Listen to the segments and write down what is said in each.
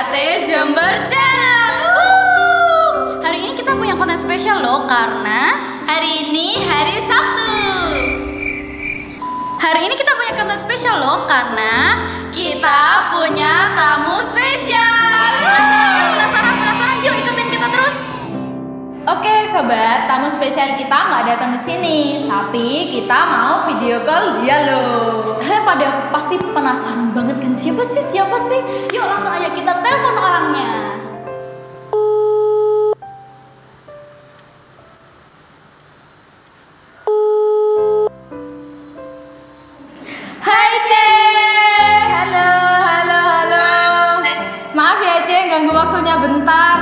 PDKT Jember Channel. Hari ini kita punya konten spesial loh, karena hari ini hari Sabtu. Hari ini kita punya konten spesial loh, karena kita punya tamu spesial. Penasaran? Yuk ikutin kita terus. Oke sobat, tamu spesial kita nggak datang ke sini, tapi kita mau video call dia loh. Kalian pada pasti penasaran banget kan, siapa sih? Yuk langsung aja kita telepon orangnya. Hai Ce, halo. Maaf ya Ce, ganggu waktunya bentar.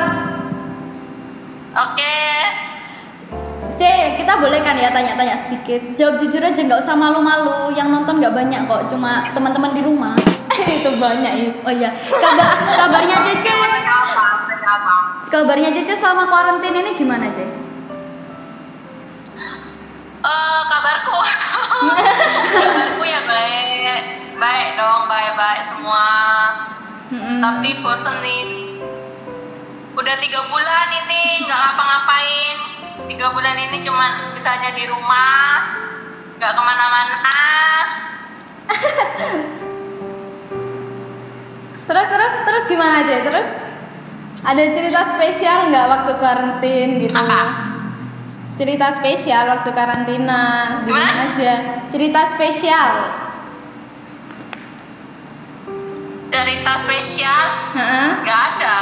Oke. C, kita boleh kan ya tanya-tanya sedikit? Jawab jujur aja, nggak usah malu-malu. Yang nonton nggak banyak kok, cuma teman-teman di rumah. Itu banyak Is. Oh iya, kabarnya Cece. Kabarnya Cece selama karantina ini gimana Ce? Kabarku ya baik dong, baik semua. Tapi bosen nih. Udah 3 bulan ini nggak ngapa-ngapain. 3 bulan ini cuman bisanya di rumah, nggak kemana-mana. Terus gimana aja? Terus ada cerita spesial nggak waktu karantin gitu? Apa? Cerita spesial waktu karantina di rumah aja. Cerita spesial. Cerita spesial? Hah? Nggak ada.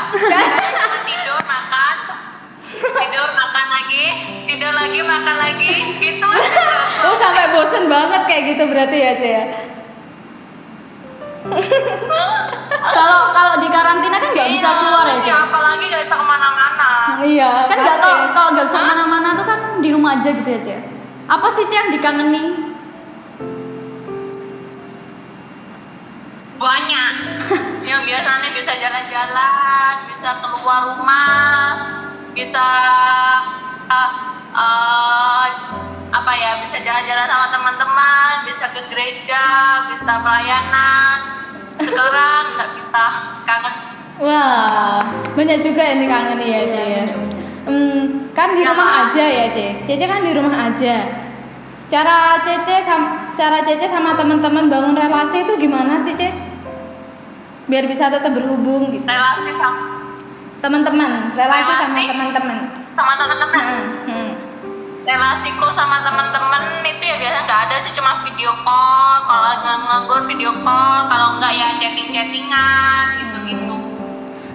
Cuma tidur makan lagi, tidur lagi makan lagi, gitu aja. Oh sampai bosen banget kayak gitu berarti ya Ce ya? Kalau di karantina kan nggak bisa keluar ya Ce? Apalagi nggak bisa kemana-mana. Iya. Kan nggak, kalau nggak bisa kemana-mana tuh kan di rumah aja gitu ya Ce? Apa sih Ce yang dikangenin? Banyak. Yang biasanya bisa jalan-jalan, bisa keluar rumah, bisa bisa jalan-jalan sama teman-teman, bisa ke gereja, bisa pelayanan. Sekarang nggak bisa, kangen. Wah, banyak juga yang dikangeni ya Ce ya. Kan di rumah aja ya Ce. Cece kan di rumah aja. Cara Cece sama teman-teman bangun relasi itu gimana sih Ce? Biar bisa tetap berhubung gitu. Relasi sama Teman-teman, relasi sama teman-teman. Relasiku sama teman-teman itu ya biasa nggak ada sih, cuma video call. Kalau nganggur video call, kalau nggak ya chattingan gitu.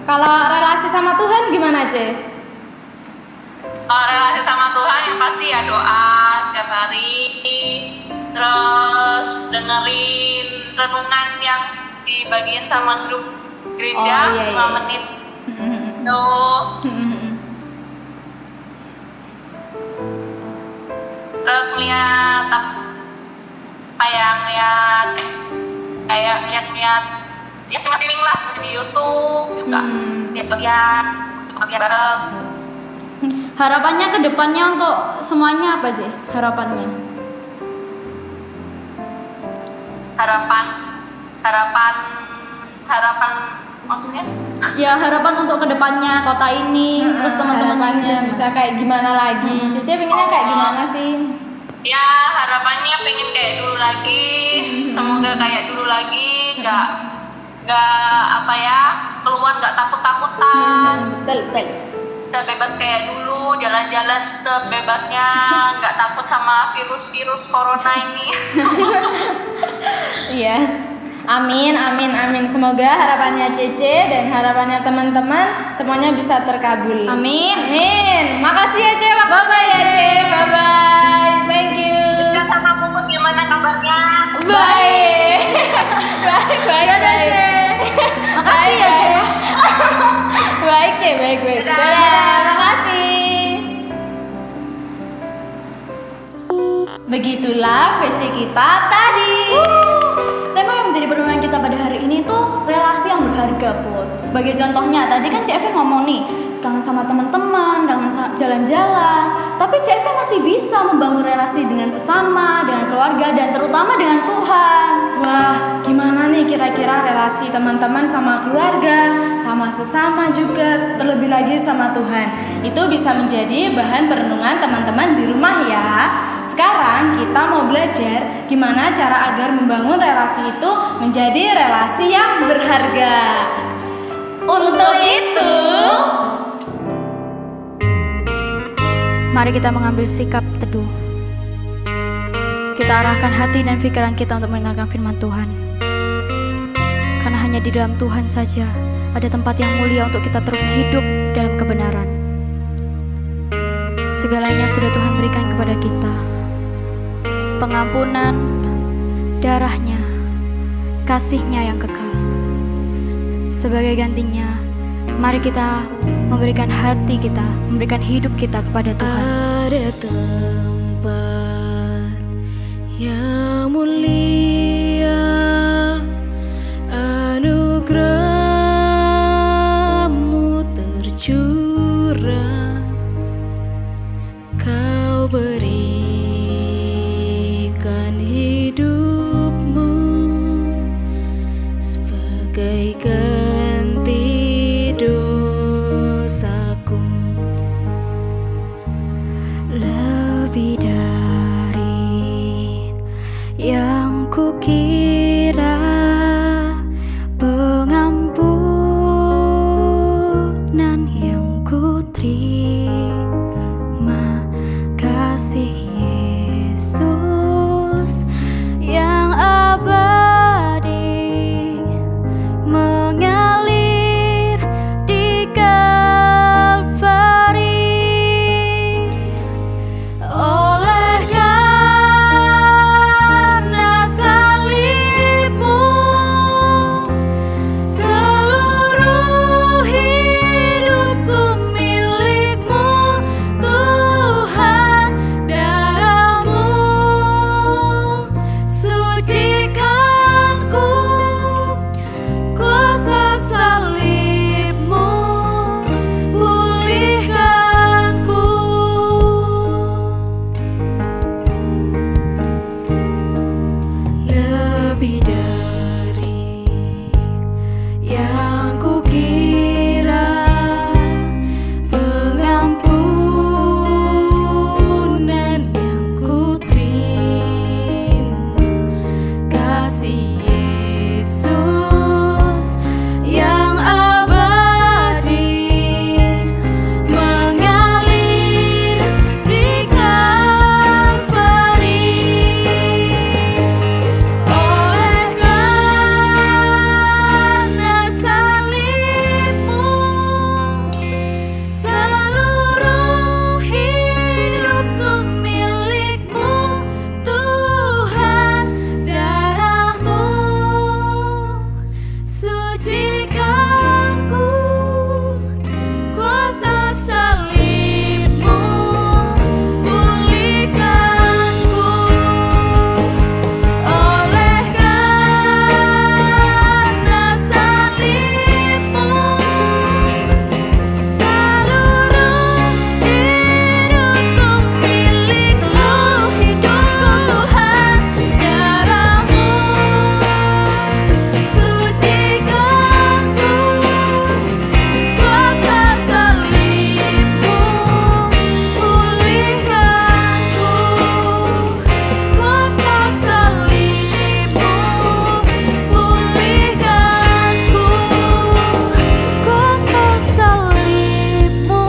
Kalau relasi sama Tuhan gimana Ce? Kalau relasi sama Tuhan yang pasti ya doa setiap hari, terus dengerin renungan yang dibagiin sama grup gereja 5 menit. Terus ngeliat ngeliat ya masing-masing lah, masih di YouTube juga lihat bareng. Harapannya ke depannya untuk semuanya apa sih harapannya? Harapan maksudnya? Ya harapan untuk kedepannya kota ini, terus teman-temannya bisa kayak gimana lagi? Cece pengennya kayak gimana sih? Ya harapannya pengen kayak dulu lagi, semoga kayak dulu lagi, nggak keluar nggak takut-takutan, bisa bebas kayak dulu, jalan-jalan sebebasnya, nggak takut sama virus corona ini. Iya. Amin. Semoga harapannya Cece dan harapannya teman-teman semuanya bisa terkabul. Amin. Makasih ya Ce, bye-bye ya Ce. Bye-bye. Thank you. Sama Puput gimana kabarnya? Bye. Dadah Ce. Makasih ya Ce. Baik Ce, baik. Dadah. Makasih. Begitulah VC kita tadi. Tema yang menjadi pedoman kita pada hari ini tuh relasi yang berharga Put. Sebagai contohnya tadi kan CF ngomong nih kangen sama teman-teman, kangen jalan-jalan, tapi CF masih masih bisa membangun relasi dengan sesama, dengan keluarga, dan terutama dengan Tuhan. Wah, gimana nih kira-kira relasi teman-teman sama keluarga, sama sesama juga, terlebih lagi sama Tuhan. Itu bisa menjadi bahan perenungan teman-teman di rumah ya. Sekarang kita mau belajar gimana cara agar membangun relasi itu menjadi relasi yang berharga. Untuk itu, mari kita mengambil sikap teduh. Kita arahkan hati dan pikiran kita untuk mendengarkan firman Tuhan. Karena hanya di dalam Tuhan saja ada tempat yang mulia untuk kita terus hidup dalam kebenaran. Segalanya sudah Tuhan berikan kepada kita. Pengampunan, darahnya, kasih-Nya yang kekal. Sebagai gantinya, mari kita memberikan hati kita, memberikan hidup kita kepada Tuhan. Ada tempat yang mulia, anugerah-Mu tercurah, Kau berikan hidup-Mu sebagai ganti dosaku. Lebih dari yang kukira, pengampunan yang kuterima, kasih Yesus yang abadi mengalir di Kalvari. Oleh karena salib-Mu, seluruh hidupku milik-Mu, Tuhan. Darah-Mu sucikanku, kuasa salib-Mu pulihkanku. Lebih dari yang kukira, pengampunan yang kuterima, kasih Yesus yang abadi mengalir di Kalvari. Oleh karena salib-Mu, seluruh hidupku milik-Mu, Tuhan. Darah-Mu sucikanku, kuasa salib-Mu pulihkanku. Oleh karena salib-Mu, seluruh hidupku milik-Mu, hidupku Tuhan. Darah-Mu sucikanku, kuasa salib-Mu pulihkanku, kuasa salib-Mu pulihkanku, kuasa salib-Mu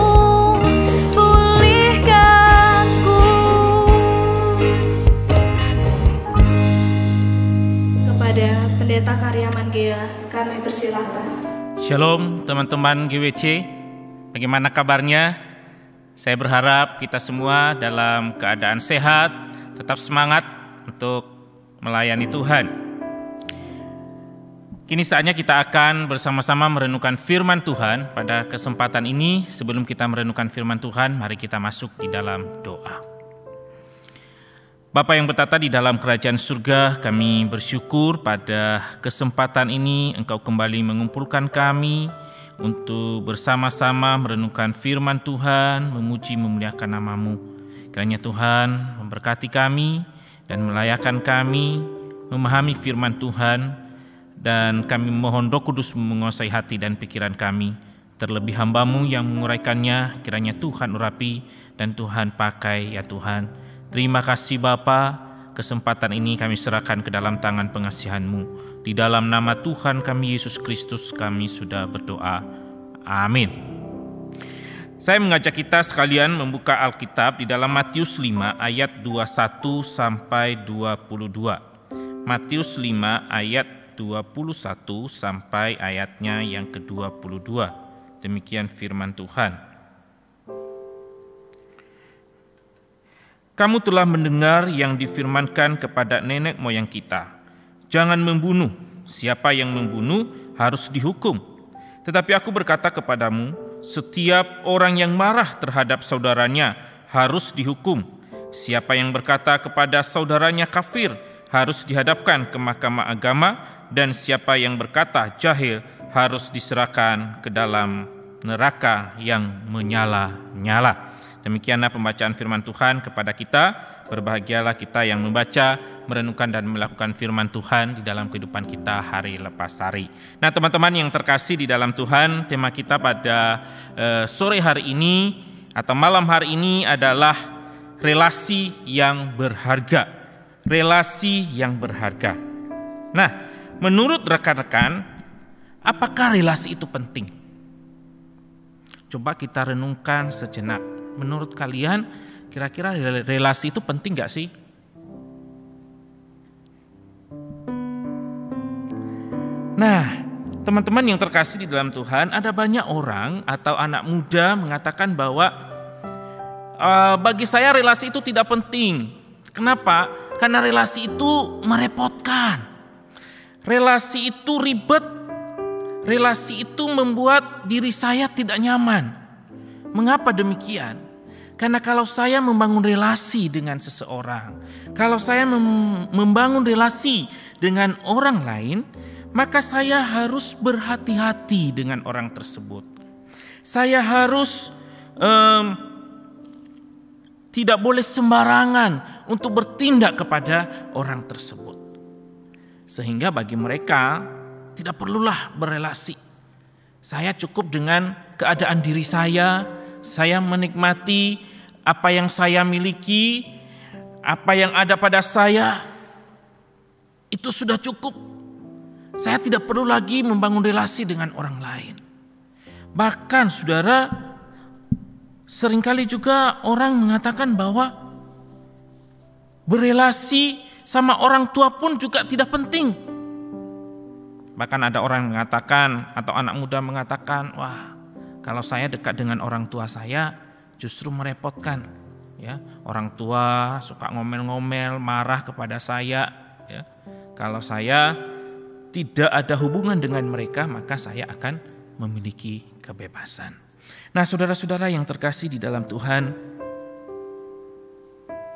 pulihkanku. kepada Pendeta Karyaman Gea, kami persilahkan. Shalom teman-teman GWC, bagaimana kabarnya? Saya berharap kita semua dalam keadaan sehat, tetap semangat untuk melayani Tuhan. Kini saatnya kita akan bersama-sama merenungkan firman Tuhan. Pada kesempatan ini, sebelum kita merenungkan firman Tuhan, mari kita masuk di dalam doa. Bapa yang bertata di dalam kerajaan surga, kami bersyukur pada kesempatan ini Engkau kembali mengumpulkan kami untuk bersama-sama merenungkan firman Tuhan, memuji memuliakan nama-Mu. Kiranya Tuhan memberkati kami dan melayakan kami memahami firman Tuhan, dan kami mohon Roh Kudus menguasai hati dan pikiran kami. Terlebih hamba-Mu yang menguraikannya, kiranya Tuhan urapi dan Tuhan pakai ya Tuhan. Terima kasih Bapa, kesempatan ini kami serahkan ke dalam tangan pengasihan-Mu. Di dalam nama Tuhan kami Yesus Kristus kami sudah berdoa. Amin. Saya mengajak kita sekalian membuka Alkitab di dalam Matius 5 ayat 21 sampai 22. Matius 5 ayat 21 sampai ayatnya yang ke-22. Demikian firman Tuhan. Kamu telah mendengar yang difirmankan kepada nenek moyang kita. Jangan membunuh. Siapa yang membunuh harus dihukum. Tetapi aku berkata kepadamu, setiap orang yang marah terhadap saudaranya harus dihukum. Siapa yang berkata kepada saudaranya kafir harus dihadapkan ke mahkamah agama, dan siapa yang berkata jahil harus diserahkan ke dalam neraka yang menyala-nyala. Demikianlah pembacaan firman Tuhan kepada kita. Berbahagialah kita yang membaca, merenungkan dan melakukan firman Tuhan di dalam kehidupan kita hari lepas hari. Nah teman-teman yang terkasih di dalam Tuhan, tema kita pada sore hari ini atau malam hari ini adalah relasi yang berharga. Relasi yang berharga. Nah, menurut rekan-rekan, apakah relasi itu penting? Coba kita renungkan sejenak. Menurut kalian, kira-kira relasi itu penting gak sih? Nah, teman-teman yang terkasih di dalam Tuhan, ada banyak orang atau anak muda mengatakan bahwa bagi saya relasi itu tidak penting. Kenapa? Karena relasi itu merepotkan. Relasi itu ribet. Relasi itu membuat diri saya tidak nyaman. Mengapa demikian? Karena kalau saya membangun relasi dengan seseorang, kalau saya membangun relasi dengan orang lain, maka saya harus berhati-hati dengan orang tersebut. Saya harus tidak boleh sembarangan untuk bertindak kepada orang tersebut. Sehingga bagi mereka tidak perlulah berelasi. Saya cukup dengan keadaan diri saya menikmati apa yang saya miliki, apa yang ada pada saya, itu sudah cukup. Saya tidak perlu lagi membangun relasi dengan orang lain. Bahkan saudara, seringkali juga orang mengatakan bahwa berelasi sama orang tua pun juga tidak penting. Bahkan ada orang mengatakan atau anak muda mengatakan, wah, kalau saya dekat dengan orang tua saya justru merepotkan. Ya, orang tua suka ngomel-ngomel, marah kepada saya. Ya, kalau saya tidak ada hubungan dengan mereka, maka saya akan memiliki kebebasan. Nah, saudara-saudara yang terkasih di dalam Tuhan,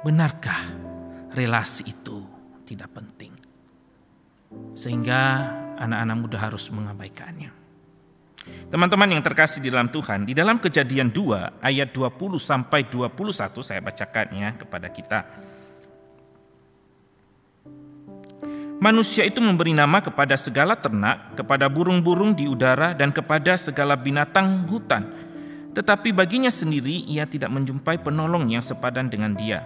benarkah relasi itu tidak penting? Sehingga anak-anak muda harus mengabaikannya. Teman-teman yang terkasih di dalam Tuhan, di dalam Kejadian 2 ayat 20 sampai 21 saya bacakannya kepada kita. Manusia itu memberi nama kepada segala ternak, kepada burung-burung di udara, dan kepada segala binatang hutan. Tetapi baginya sendiri ia tidak menjumpai penolong yang sepadan dengan dia.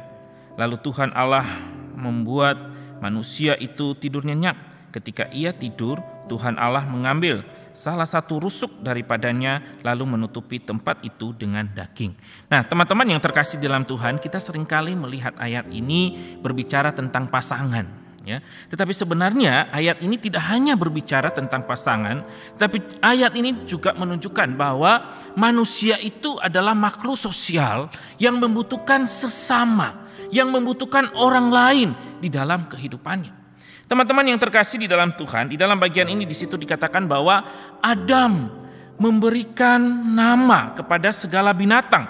Lalu Tuhan Allah membuat manusia itu tidur nyenyak. Ketika ia tidur, Tuhan Allah mengambil salah satu rusuk daripadanya, lalu menutupi tempat itu dengan daging. Nah, teman-teman yang terkasih dalam Tuhan, kita seringkali melihat ayat ini berbicara tentang pasangan. Ya, tetapi sebenarnya ayat ini tidak hanya berbicara tentang pasangan, tapi ayat ini juga menunjukkan bahwa manusia itu adalah makhluk sosial yang membutuhkan sesama, yang membutuhkan orang lain di dalam kehidupannya. Teman-teman yang terkasih di dalam Tuhan, di dalam bagian ini di situ dikatakan bahwa Adam memberikan nama kepada segala binatang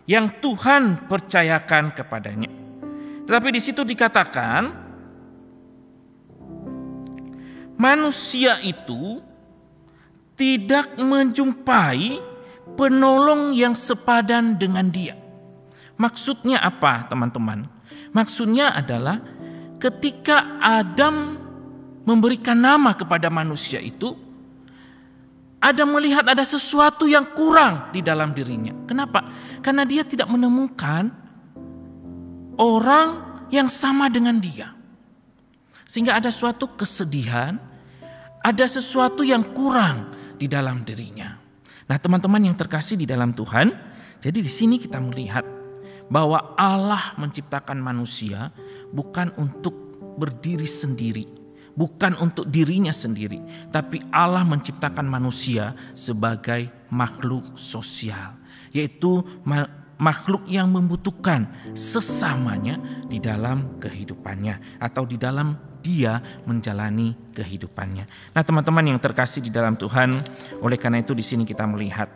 yang Tuhan percayakan kepadanya. Tetapi di situ dikatakan manusia itu tidak menjumpai penolong yang sepadan dengan dia. Maksudnya apa, teman-teman? Maksudnya adalah ketika Adam memberikan nama kepada manusia itu, Adam melihat ada sesuatu yang kurang di dalam dirinya. Kenapa? Karena dia tidak menemukan orang yang sama dengan dia. Sehingga ada suatu kesedihan, ada sesuatu yang kurang di dalam dirinya. Nah, teman-teman yang terkasih di dalam Tuhan, jadi di sini kita melihat bahwa Allah menciptakan manusia bukan untuk berdiri sendiri, bukan untuk dirinya sendiri, tapi Allah menciptakan manusia sebagai makhluk sosial, yaitu makhluk yang membutuhkan sesamanya di dalam kehidupannya atau di dalam dia menjalani kehidupannya. Nah, teman-teman yang terkasih di dalam Tuhan, oleh karena itu di sini kita melihat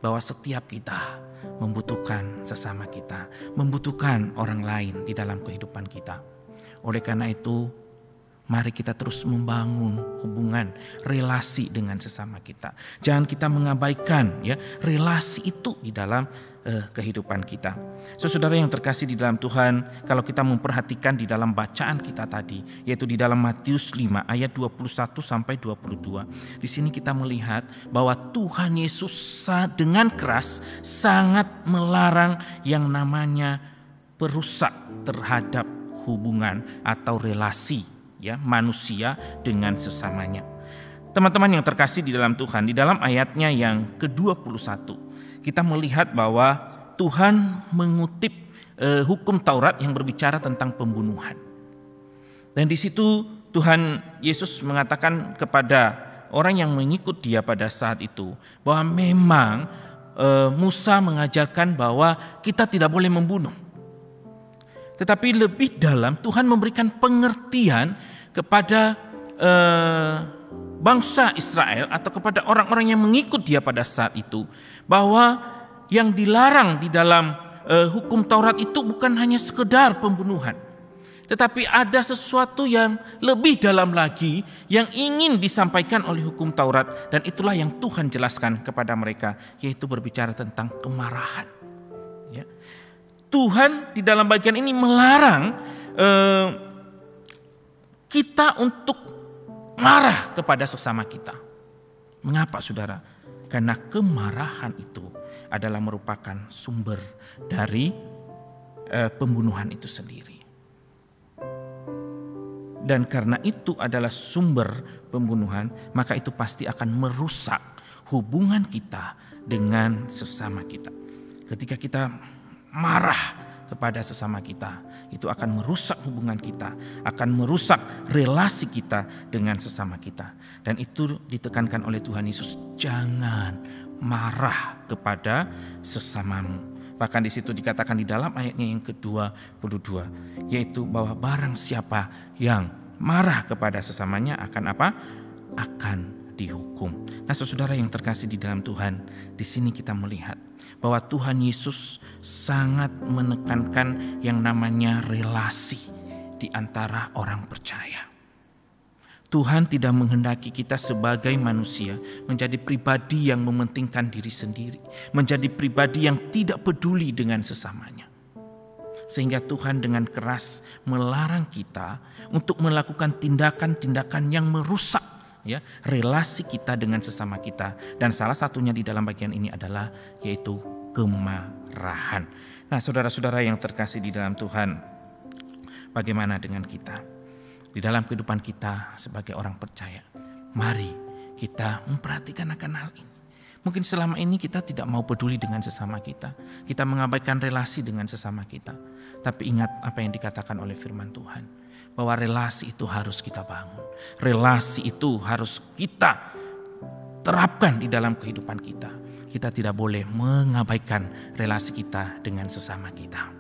bahwa setiap kita membutuhkan sesama kita, membutuhkan orang lain di dalam kehidupan kita. Oleh karena itu, mari kita terus membangun hubungan, relasi dengan sesama kita. Jangan kita mengabaikan ya relasi itu di dalam kehidupan kita. Saudara yang terkasih di dalam Tuhan, kalau kita memperhatikan di dalam bacaan kita tadi, yaitu di dalam Matius 5 ayat 21 sampai 22. Di sini kita melihat bahwa Tuhan Yesus dengan keras sangat melarang yang namanya perusak terhadap hubungan atau relasi ya manusia dengan sesamanya. Teman-teman yang terkasih di dalam Tuhan, di dalam ayatnya yang ke-21 kita melihat bahwa Tuhan mengutip hukum Taurat yang berbicara tentang pembunuhan. Dan di situ Tuhan Yesus mengatakan kepada orang yang mengikut dia pada saat itu bahwa memang Musa mengajarkan bahwa kita tidak boleh membunuh. Tetapi lebih dalam Tuhan memberikan pengertian kepada bangsa Israel atau kepada orang-orang yang mengikut dia pada saat itu, bahwa yang dilarang di dalam hukum Taurat itu bukan hanya sekedar pembunuhan, tetapi ada sesuatu yang lebih dalam lagi yang ingin disampaikan oleh hukum Taurat, dan itulah yang Tuhan jelaskan kepada mereka, yaitu berbicara tentang kemarahan. Ya. Tuhan di dalam bagian ini melarang kita untuk marah kepada sesama kita. Mengapa, saudara? Karena kemarahan itu adalah merupakan sumber dari pembunuhan itu sendiri. Dan karena itu adalah sumber pembunuhan, maka itu pasti akan merusak hubungan kita dengan sesama kita. Ketika kita marah kepada sesama kita, itu akan merusak hubungan kita, akan merusak relasi kita dengan sesama kita. Dan itu ditekankan oleh Tuhan Yesus, jangan marah kepada sesamamu. Bahkan di situ dikatakan di dalam ayatnya yang ke-22, yaitu bahwa barang siapa yang marah kepada sesamanya akan apa? Akan dihukum. Nah, saudara yang terkasih di dalam Tuhan, di sini kita melihat bahwa Tuhan Yesus sangat menekankan yang namanya relasi di antara orang percaya. Tuhan tidak menghendaki kita sebagai manusia menjadi pribadi yang mementingkan diri sendiri, menjadi pribadi yang tidak peduli dengan sesamanya. Sehingga Tuhan dengan keras melarang kita untuk melakukan tindakan-tindakan yang merusak ya relasi kita dengan sesama kita, dan salah satunya di dalam bagian ini adalah yaitu kemarahan. Nah, saudara-saudara yang terkasih di dalam Tuhan, bagaimana dengan kita di dalam kehidupan kita sebagai orang percaya? Mari kita memperhatikan akan hal ini. Mungkin selama ini kita tidak mau peduli dengan sesama kita, kita mengabaikan relasi dengan sesama kita. Tapi ingat apa yang dikatakan oleh firman Tuhan, bahwa relasi itu harus kita bangun. Relasi itu harus kita terapkan di dalam kehidupan kita. Kita tidak boleh mengabaikan relasi kita dengan sesama kita.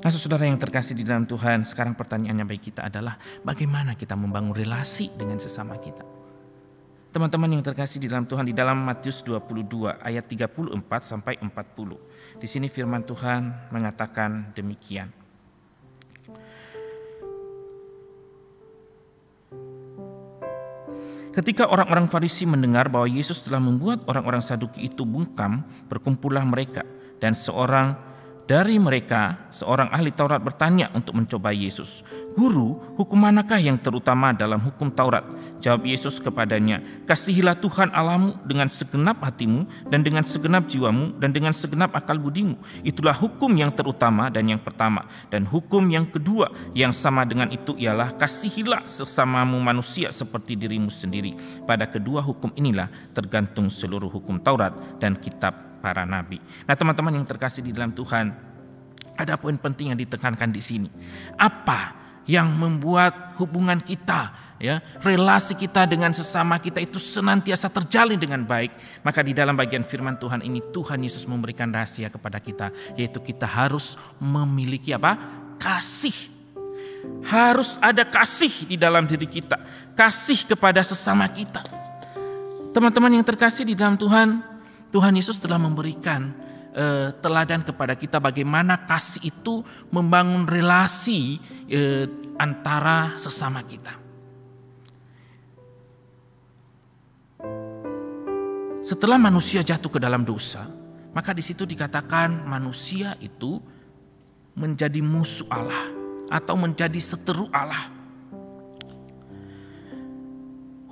Nah, saudara yang terkasih di dalam Tuhan, sekarang pertanyaannya bagi kita adalah bagaimana kita membangun relasi dengan sesama kita. Teman-teman yang terkasih di dalam Tuhan, di dalam Matius 22 ayat 34 sampai 40. Di sini firman Tuhan mengatakan demikian. Ketika orang-orang Farisi mendengar bahwa Yesus telah membuat orang-orang Saduki itu bungkam, berkumpullah mereka, dan Dari mereka, seorang ahli Taurat bertanya untuk mencoba Yesus, "Guru, hukum manakah yang terutama dalam hukum Taurat?" Jawab Yesus kepadanya, "Kasihilah Tuhan Allahmu dengan segenap hatimu dan dengan segenap jiwamu dan dengan segenap akal budimu. Itulah hukum yang terutama dan yang pertama. Dan hukum yang kedua yang sama dengan itu ialah kasihilah sesamamu manusia seperti dirimu sendiri. Pada kedua hukum inilah tergantung seluruh hukum Taurat dan kitab para nabi." Nah, teman-teman yang terkasih di dalam Tuhan, ada poin penting yang ditekankan di sini. Apa yang membuat hubungan kita, relasi kita dengan sesama kita itu senantiasa terjalin dengan baik? Maka di dalam bagian firman Tuhan ini Tuhan Yesus memberikan rahasia kepada kita, yaitu kita harus memiliki apa? Kasih. Harus ada kasih di dalam diri kita, kasih kepada sesama kita. Teman-teman yang terkasih di dalam Tuhan, Tuhan Yesus telah memberikan teladan kepada kita bagaimana kasih itu membangun relasi antara sesama kita. Setelah manusia jatuh ke dalam dosa, maka di situ dikatakan manusia itu menjadi musuh Allah atau menjadi seteru Allah.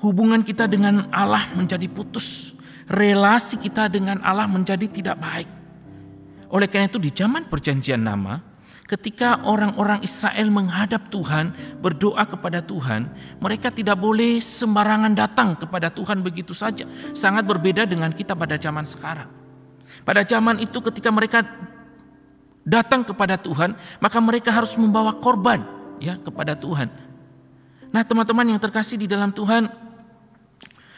Hubungan kita dengan Allah menjadi putus. Relasi kita dengan Allah menjadi tidak baik. Oleh karena itu di zaman Perjanjian Lama, ketika orang-orang Israel menghadap Tuhan, berdoa kepada Tuhan, mereka tidak boleh sembarangan datang kepada Tuhan begitu saja. Sangat berbeda dengan kita pada zaman sekarang. Pada zaman itu ketika mereka datang kepada Tuhan, maka mereka harus membawa korban kepada Tuhan. Nah, teman-teman yang terkasih di dalam Tuhan,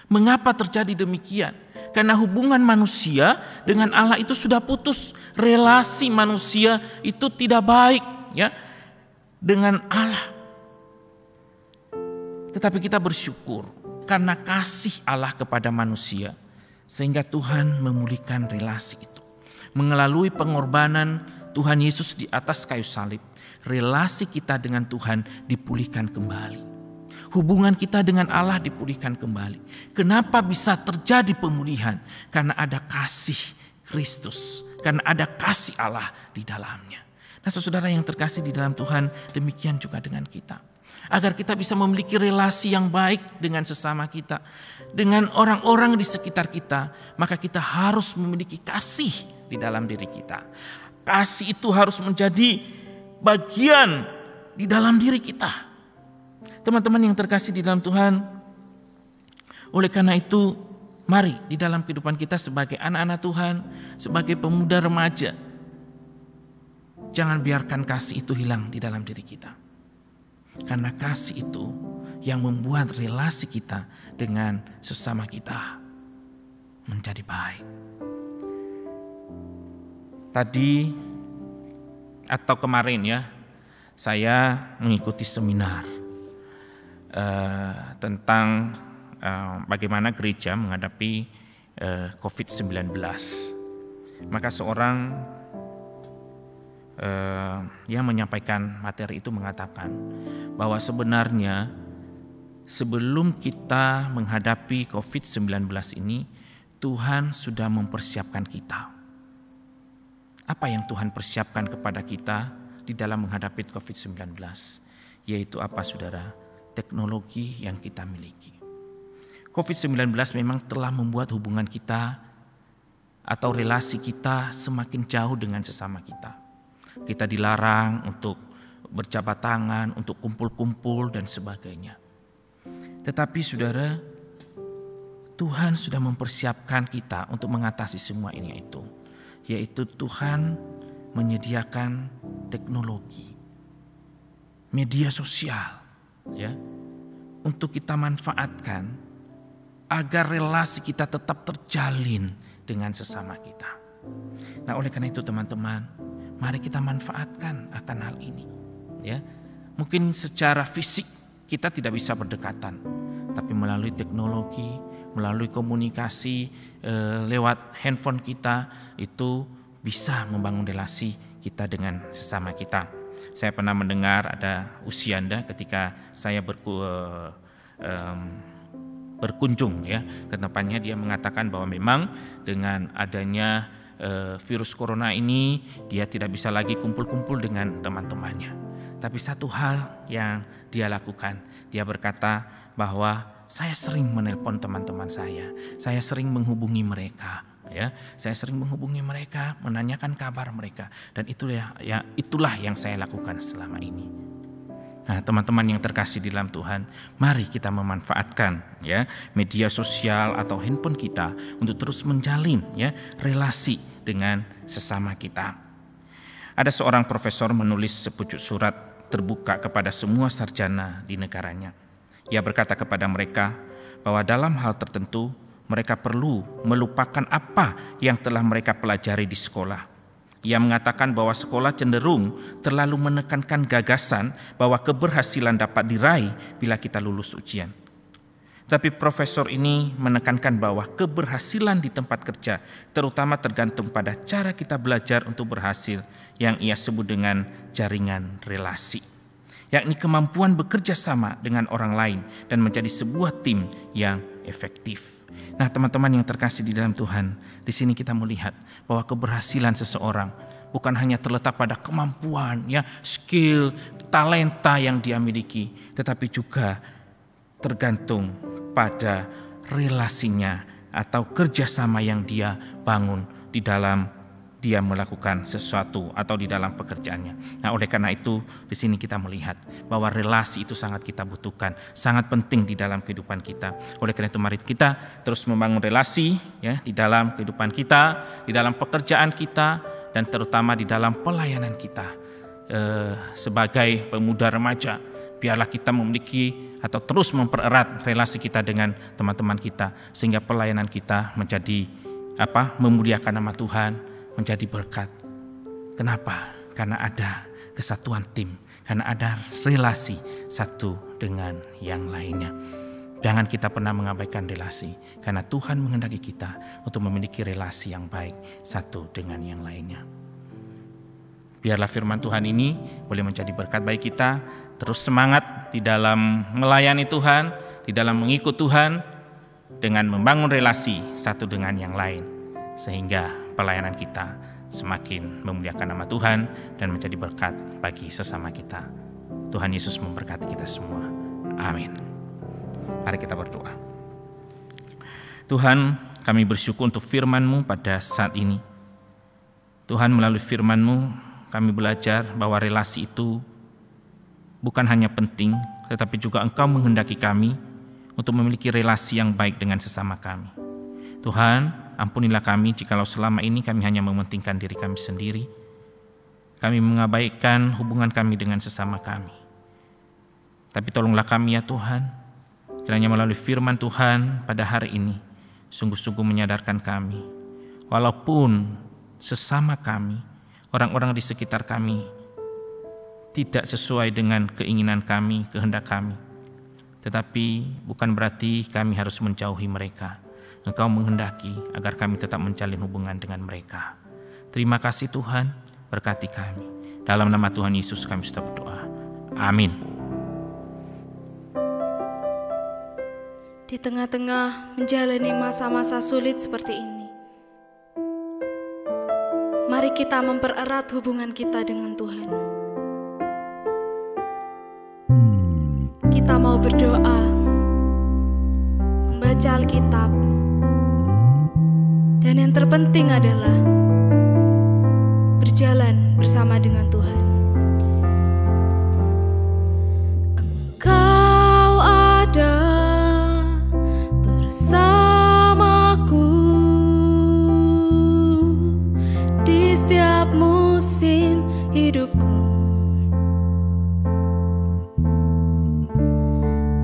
mengapa terjadi demikian? Karena hubungan manusia dengan Allah itu sudah putus. Relasi manusia itu tidak baik dengan Allah. Tetapi kita bersyukur karena kasih Allah kepada manusia, sehingga Tuhan memulihkan relasi itu. Melalui pengorbanan Tuhan Yesus di atas kayu salib, relasi kita dengan Tuhan dipulihkan kembali. Hubungan kita dengan Allah dipulihkan kembali. Kenapa bisa terjadi pemulihan? Karena ada kasih Kristus, karena ada kasih Allah di dalamnya. Nah, saudara yang terkasih di dalam Tuhan, demikian juga dengan kita. Agar kita bisa memiliki relasi yang baik dengan sesama kita, dengan orang-orang di sekitar kita, maka kita harus memiliki kasih di dalam diri kita. Kasih itu harus menjadi bagian di dalam diri kita. Teman-teman yang terkasih di dalam Tuhan, oleh karena itu mari di dalam kehidupan kita sebagai anak-anak Tuhan, sebagai pemuda remaja, jangan biarkan kasih itu hilang di dalam diri kita. Karena kasih itu yang membuat relasi kita dengan sesama kita menjadi baik. Tadi atau kemarin saya mengikuti seminar tentang bagaimana gereja menghadapi COVID-19. Maka seorang yang menyampaikan materi itu mengatakan bahwa sebenarnya sebelum kita menghadapi COVID-19 ini, Tuhan sudah mempersiapkan kita. Apa yang Tuhan persiapkan kepada kita di dalam menghadapi COVID-19? Yaitu apa, saudara? Teknologi yang kita miliki. COVID-19 memang telah membuat hubungan kita atau relasi kita semakin jauh dengan sesama kita. Kita dilarang untuk berjabat tangan, untuk kumpul-kumpul dan sebagainya. Tetapi saudara, Tuhan sudah mempersiapkan kita untuk mengatasi semua ini yaitu Tuhan menyediakan teknologi, media sosial untuk kita manfaatkan agar relasi kita tetap terjalin dengan sesama kita. Nah, oleh karena itu teman-teman, mari kita manfaatkan akan hal ini. Mungkin secara fisik kita tidak bisa berdekatan, tapi melalui teknologi, melalui komunikasi lewat handphone kita itu bisa membangun relasi kita dengan sesama kita. Saya pernah mendengar ada Usianda ketika saya berkunjung ke tempatnya, dia mengatakan bahwa memang dengan adanya virus corona ini, dia tidak bisa lagi kumpul-kumpul dengan teman-temannya. Tapi satu hal yang dia lakukan, dia berkata bahwa saya sering menelpon teman-teman saya sering menghubungi mereka, ya, saya sering menghubungi mereka, menanyakan kabar mereka, dan itulah yang saya lakukan selama ini. Nah, teman-teman yang terkasih di dalam Tuhan, mari kita memanfaatkan ya media sosial atau handphone kita untuk terus menjalin ya relasi dengan sesama kita. Ada seorang profesor menulis sepucuk surat terbuka kepada semua sarjana di negaranya. Ia berkata kepada mereka bahwa dalam hal tertentu mereka perlu melupakan apa yang telah mereka pelajari di sekolah. Ia mengatakan bahwa sekolah cenderung terlalu menekankan gagasan bahwa keberhasilan dapat diraih bila kita lulus ujian. Tapi profesor ini menekankan bahwa keberhasilan di tempat kerja terutama tergantung pada cara kita belajar untuk berhasil, yang ia sebut dengan jaringan relasi, yakni kemampuan bekerja sama dengan orang lain dan menjadi sebuah tim yang efektif. Nah, teman-teman yang terkasih di dalam Tuhan, di sini kita melihat bahwa keberhasilan seseorang bukan hanya terletak pada kemampuan, ya, skill, talenta yang dia miliki, tetapi juga tergantung pada relasinya atau kerjasama yang dia bangun di dalam dia melakukan sesuatu atau di dalam pekerjaannya. Nah, oleh karena itu di sini kita melihat bahwa relasi itu sangat kita butuhkan, sangat penting di dalam kehidupan kita. Oleh karena itu mari kita terus membangun relasi ya di dalam kehidupan kita, di dalam pekerjaan kita, dan terutama di dalam pelayanan kita. Sebagai pemuda remaja, biarlah kita memiliki atau terus mempererat relasi kita dengan teman-teman kita sehingga pelayanan kita menjadi memuliakan nama Tuhan, menjadi berkat. Kenapa? Karena ada kesatuan tim, karena ada relasi satu dengan yang lainnya. Jangan kita pernah mengabaikan relasi, karena Tuhan menghendaki kita untuk memiliki relasi yang baik satu dengan yang lainnya. Biarlah firman Tuhan ini boleh menjadi berkat bagi kita, terus semangat di dalam melayani Tuhan, di dalam mengikut Tuhan, dengan membangun relasi satu dengan yang lain, sehingga pelayanan kita semakin memuliakan nama Tuhan dan menjadi berkat bagi sesama kita. Tuhan Yesus memberkati kita semua. Amin. Mari kita berdoa. Tuhan, kami bersyukur untuk firman-Mu pada saat ini. Tuhan, melalui firman-Mu kami belajar bahwa relasi itu bukan hanya penting, tetapi juga Engkau menghendaki kami untuk memiliki relasi yang baik dengan sesama kami. Tuhan, ampunilah kami jikalau selama ini kami hanya mementingkan diri kami sendiri. Kami mengabaikan hubungan kami dengan sesama kami. Tapi tolonglah kami ya Tuhan, kiranya melalui firman Tuhan pada hari ini sungguh-sungguh menyadarkan kami, walaupun sesama kami, orang-orang di sekitar kami tidak sesuai dengan keinginan kami, kehendak kami, tetapi bukan berarti kami harus menjauhi mereka. Engkau menghendaki agar kami tetap menjalin hubungan dengan mereka. Terima kasih Tuhan, berkati kami. Dalam nama Tuhan Yesus kami sudah berdoa. Amin. Di tengah-tengah menjalani masa-masa sulit seperti ini, mari kita mempererat hubungan kita dengan Tuhan. Kita mau berdoa, membaca Alkitab, dan yang terpenting adalah berjalan bersama dengan Tuhan. Engkau ada bersamaku di setiap musim hidupku.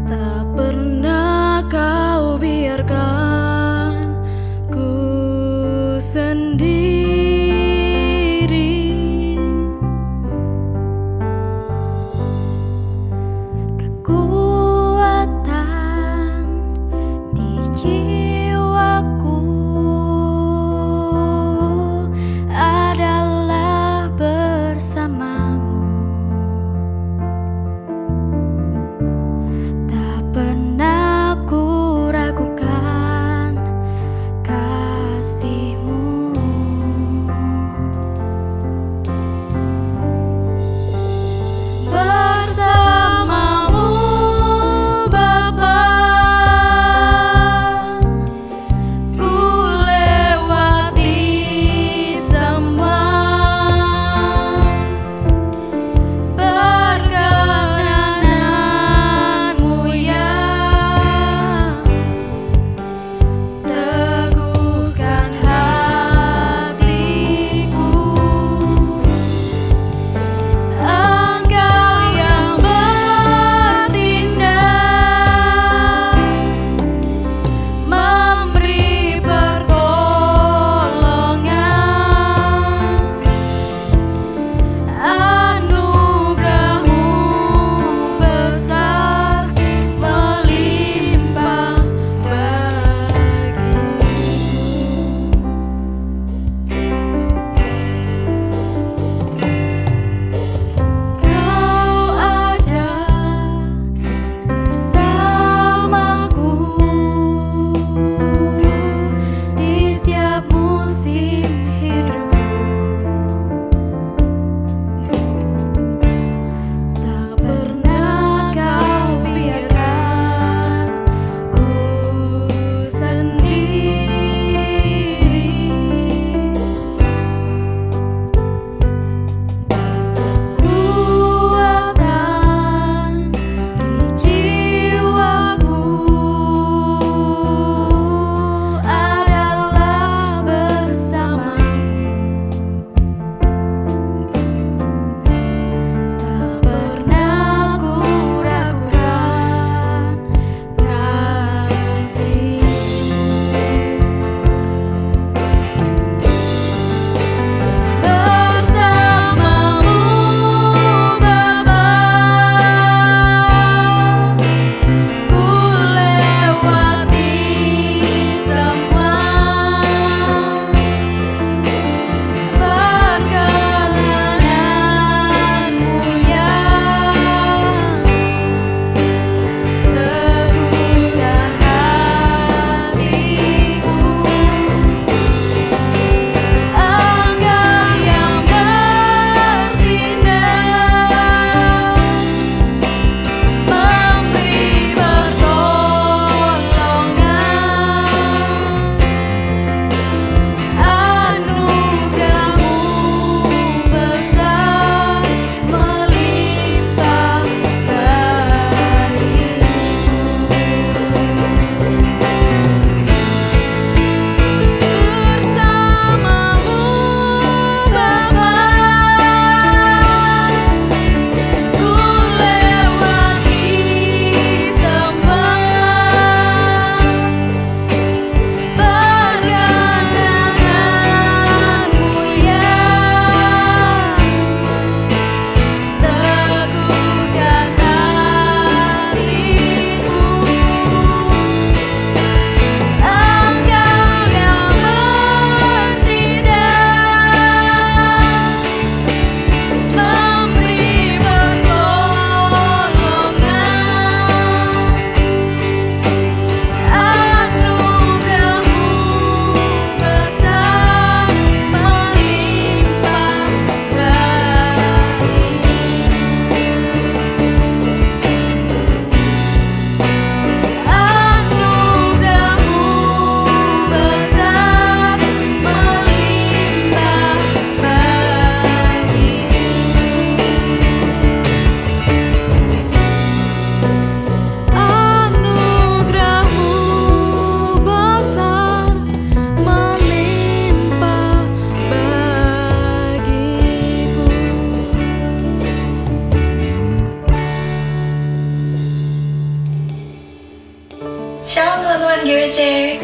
Tak pernah kau biarkan ku sendiri. Kekuatan di jiwaku adalah bersamamu.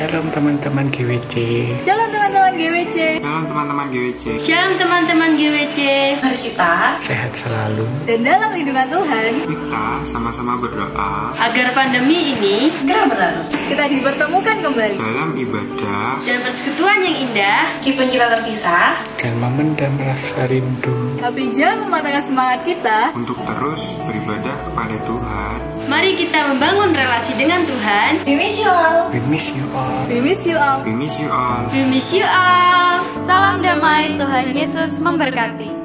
Shalom teman-teman GWC. Shalom teman-teman GWC. Shalom teman-teman GWC. Shalom teman-teman GWC. Mari kita Sehat selalu. Dan dalam lindungan Tuhan, Kita sama-sama berdoa agar pandemi ini segera berlalu. kita dipertemukan kembali dalam ibadah dan persekutuan yang indah. Meskipun kita terpisah, dan memendam rasa rindu Tapi jangan mematahkan semangat kita. untuk terus beribadah kepada Tuhan. Mari kita membangun relasi dengan Tuhan. we wish you all. We miss you all. We miss you all. We miss you all. We miss you all. Salam damai, Tuhan Yesus memberkati.